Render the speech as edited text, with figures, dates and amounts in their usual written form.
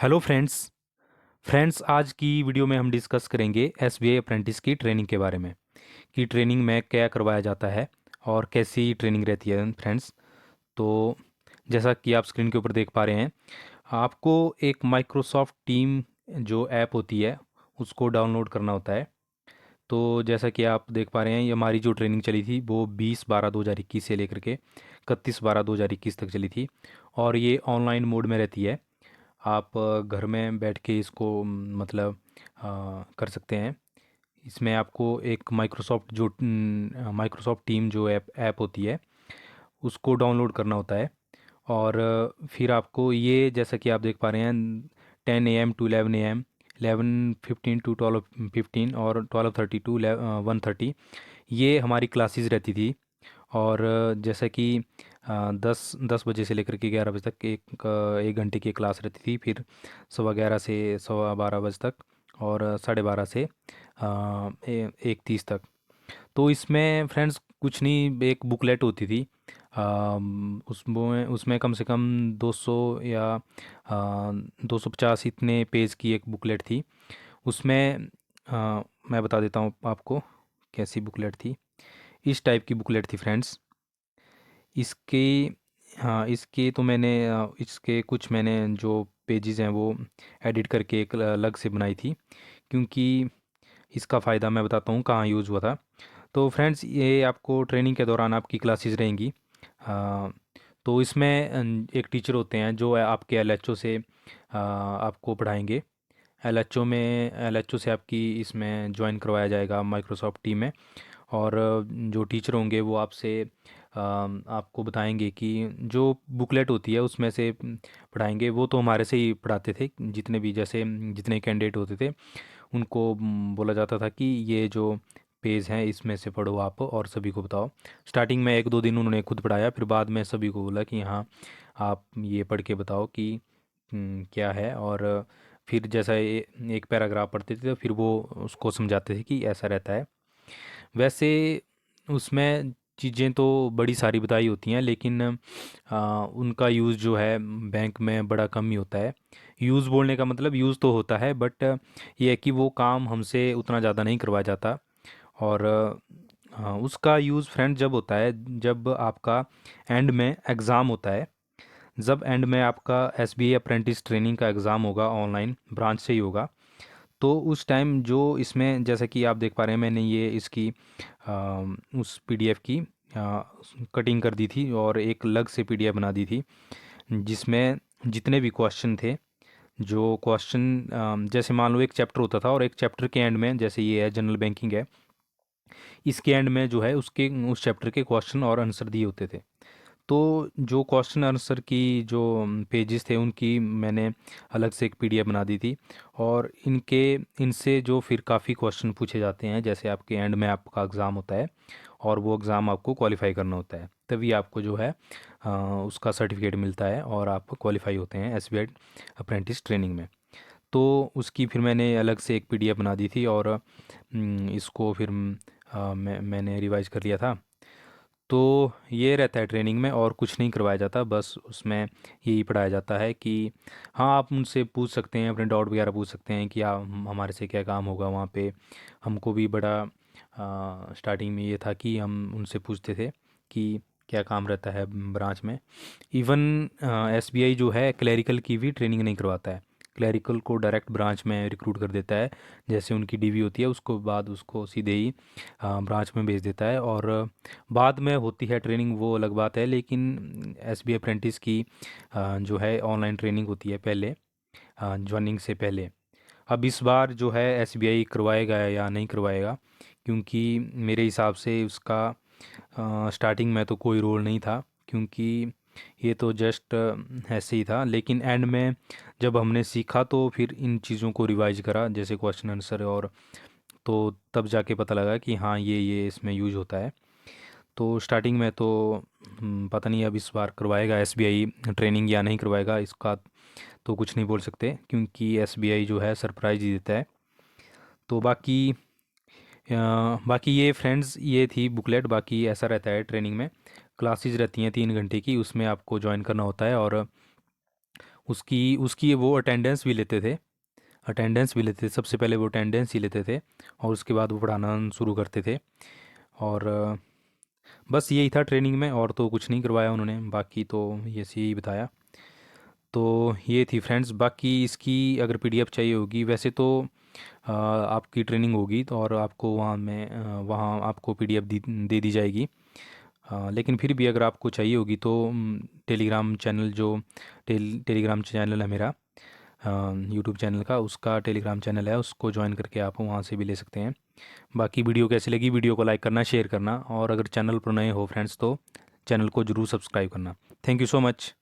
Hello friends. आज की video में हम डिस्कस करेंगे एसबीआई अप्रेंटिस की ट्रेनिंग के बारे में कि ट्रेनिंग में क्या करवाया जाता है और कैसी ट्रेनिंग रहती है फ्रेंड्स। तो जैसा कि आप स्क्रीन के ऊपर देख पा रहे हैं, आपको एक माइक्रोसॉफ्ट टीम जो ऐप होती है उसको डाउनलोड करना होता है। तो जैसा कि आप देख पा रहे हैं, ये हमारी जो ट्रेनिंग चली थी वो 20/12/2021 से लेकर के 31/12/2021 तक चली थी और ये ऑनलाइन मोड में रहती है। आप घर में बैठ के इसको मतलब कर सकते हैं। इसमें आपको एक माइक्रोसॉफ्ट टीम जो ऐप होती है उसको डाउनलोड करना होता है। और फिर आपको ये जैसा कि आप देख पा रहे हैं 10 AM टू 11 AM, 11:15 टू 12:15 और 12:30 टू 1:30 ये हमारी क्लासेस रहती थी। और जैसा कि 10 बजे से लेकर के 11 बजे तक एक घंटे की क्लास रहती थी। फिर 11:15 से 12:15 बजे तक और 12:30 से 1:30 तक। तो इसमें फ्रेंड्स कुछ नहीं, एक बुकलेट होती थी। उसमें उसमें कम से कम 200 या 250 इतने पेज की एक बुकलेट थी। उसमें मैं बता देता हूँ आपको कैसी बुकलेट थी। इस टाइप की बुकलेट थी फ्रेंड्स। इसके हाँ, इसके तो मैंने इसके कुछ मैंने जो पेजेस हैं वो एडिट करके एक अलग से बनाई थी, क्योंकि इसका फ़ायदा मैं बताता हूँ कहाँ यूज़ हुआ था। तो फ्रेंड्स, ये आपको ट्रेनिंग के दौरान आपकी क्लासेस रहेंगी। तो इसमें एक टीचर होते हैं जो आपके एलएचओ से आपको पढ़ाएंगे। एलएचओ से आपकी इसमें ज्वाइन करवाया जाएगा माइक्रोसॉफ्ट टीम में। और जो टीचर होंगे वो आपसे आपको बताएंगे कि जो बुकलेट होती है उसमें से पढ़ाएंगे। वो तो हमारे से ही पढ़ाते थे, जितने भी जैसे जितने कैंडिडेट होते थे उनको बोला जाता था कि ये जो पेज हैं इसमें से पढ़ो आप और सभी को बताओ। स्टार्टिंग में 1-2 दिन उन्होंने खुद पढ़ाया, फिर बाद में सभी को बोला कि हाँ, आप ये पढ़ के बताओ कि क्या है। और फिर जैसा एक पैराग्राफ पढ़ते थे तो फिर वो उसको समझाते थे कि ऐसा रहता है। वैसे उसमें चीज़ें तो बड़ी सारी बताई होती हैं, लेकिन उनका यूज़ जो है बैंक में बड़ा कम ही होता है। यूज़ बोलने का मतलब यूज़ तो होता है, बट ये है कि वो काम हमसे उतना ज़्यादा नहीं करवाया जाता। और उसका यूज़ फ्रेंड जब होता है जब आपका एंड में एग्ज़ाम होता है। जब एंड में आपका एसबीआई अप्रेंटिस ट्रेनिंग का एग्ज़ाम होगा, ऑनलाइन ब्रांच से ही होगा। तो उस टाइम जो इसमें जैसा कि आप देख पा रहे हैं, मैंने ये इसकी उस पीडीएफ की कटिंग कर दी थी और एक अलग से पीडीएफ बना दी थी, जिसमें जितने भी क्वेश्चन थे, जो क्वेश्चन जैसे मान लो एक चैप्टर होता था और एक चैप्टर के एंड में, जैसे ये है जनरल बैंकिंग है, इसके एंड में जो है उसके उस चैप्टर के क्वेश्चन और आंसर दिए होते थे। तो जो क्वेश्चन आंसर की जो पेजेस थे उनकी मैंने अलग से एक पीडीएफ बना दी थी। और इनसे जो फिर काफ़ी क्वेश्चन पूछे जाते हैं, जैसे आपके एंड में आपका एग्ज़ाम होता है और वो एग्ज़ाम आपको क्वालिफाई करना होता है, तभी आपको जो है उसका सर्टिफिकेट मिलता है और आप क्वालिफाई होते हैं एसबीआई अप्रेंटिस ट्रेनिंग में। तो उसकी फिर मैंने अलग से एक पीडीएफ बना दी थी और इसको फिर मैंने रिवाइज कर लिया था। तो ये रहता है ट्रेनिंग में, और कुछ नहीं करवाया जाता, बस उसमें यही पढ़ाया जाता है कि हाँ, आप उनसे पूछ सकते हैं, अपने डाउट वगैरह पूछ सकते हैं कि हमारे से क्या काम होगा वहाँ पे। हमको भी बड़ा स्टार्टिंग में ये था कि हम उनसे पूछते थे कि क्या काम रहता है ब्रांच में। इवन एसबीआई जो है क्लरिकल की भी ट्रेनिंग नहीं करवाता है। क्लरिकल को डायरेक्ट ब्रांच में रिक्रूट कर देता है। जैसे उनकी डीवी होती है उसको बाद उसको सीधे ही ब्रांच में भेज देता है। और बाद में होती है ट्रेनिंग, वो अलग बात है, लेकिन एसबीआई अप्रेंटिस की जो है ऑनलाइन ट्रेनिंग होती है पहले, ज्वाइनिंग से पहले। अब इस बार जो है एसबीआई करवाएगा या नहीं करवाएगा, क्योंकि मेरे हिसाब से उसका स्टार्टिंग में तो कोई रोल नहीं था, क्योंकि ये तो जस्ट ऐसे ही था। लेकिन एंड में जब हमने सीखा तो फिर इन चीज़ों को रिवाइज करा, जैसे क्वेश्चन आंसर, और तो तब जाके पता लगा कि हाँ, ये इसमें यूज होता है। तो स्टार्टिंग में तो पता नहीं अब इस बार करवाएगा एसबीआई ट्रेनिंग या नहीं करवाएगा, इसका तो कुछ नहीं बोल सकते, क्योंकि एसबीआई जो है सरप्राइज ही देता है। तो बाकी ये फ्रेंड्स, ये थी बुकलेट। बाकी ऐसा रहता है ट्रेनिंग में, क्लासेस रहती हैं 3 घंटे की, उसमें आपको ज्वाइन करना होता है और उसकी उसकी वो अटेंडेंस भी लेते थे। सबसे पहले वो अटेंडेंस ही लेते थे और उसके बाद वो पढ़ाना शुरू करते थे। और बस यही था ट्रेनिंग में, और तो कुछ नहीं करवाया उन्होंने, बाकी तो ये से यही बताया। तो ये थी फ्रेंड्स, बाकी इसकी अगर पीडीएफ चाहिए होगी, वैसे तो आपकी ट्रेनिंग होगी तो और आपको वहाँ आपको पीडीएफ दे दी जाएगी। लेकिन फिर भी अगर आपको चाहिए होगी तो टेलीग्राम चैनल जो टेलीग्राम चैनल है मेरा, यूट्यूब चैनल का, उसका टेलीग्राम चैनल है, उसको ज्वाइन करके आप वहाँ से भी ले सकते हैं। बाकी वीडियो कैसी लगी, वीडियो को लाइक करना, शेयर करना, और अगर चैनल पर नए हो फ्रेंड्स तो चैनल को ज़रूर सब्सक्राइब करना। Thank you so much.